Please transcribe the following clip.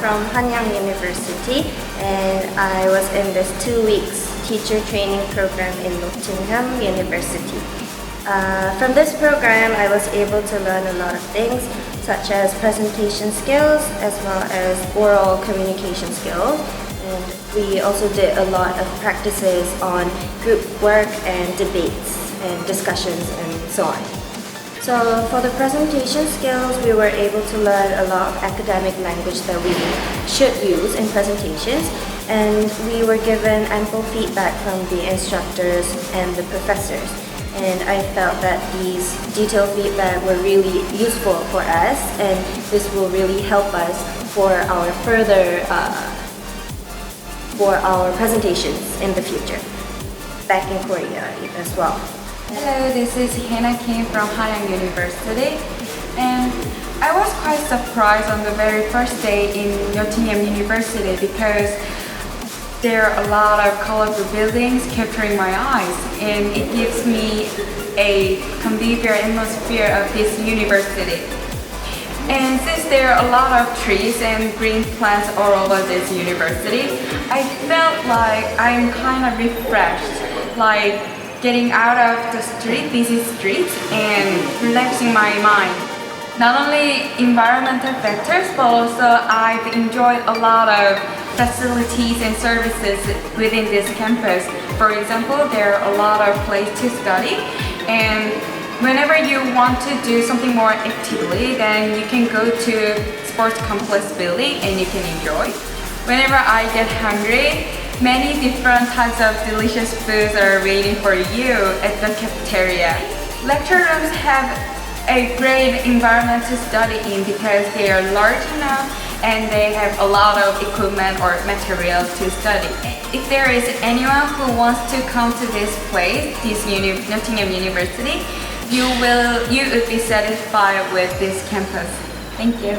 from Hanyang University, and I was in this 2 weeks teacher training program in Nottingham University. From this program, I was able to learn a lot of things, such as presentation skills as well as oral communication skills. And we also did a lot of practices on group work and debates and discussions and so on. So for the presentation skills, we were able to learn a lot of academic language that we should use in presentations, and we were given ample feedback from the instructors and the professors. And I felt that these detailed feedback were really useful for us, and this will really help us for our presentations in the future back in Korea as well. Hello, this is Hannah Kim from Hanyang University, and I was quite surprised on the very first day in Nottingham University because there are a lot of colorful buildings capturing my eyes, and it gives me a convivial atmosphere of this university. And since there are a lot of trees and green plants all over this university, I felt like I'm kind of refreshed, like getting out of the busy streets and relaxing my mind. Not only environmental factors, but also I've enjoyed a lot of facilities and services within this campus. For example, there are a lot of places to study, and whenever you want to do something more actively, then you can go to sports complex building and you can enjoy. Whenever I get hungry, many different types of delicious foods are waiting for you at the cafeteria. Lecture rooms have a great environment to study in because they are large enough and they have a lot of equipment or materials to study. If there is anyone who wants to come to this place, Nottingham University, you would be satisfied with this campus. Thank you.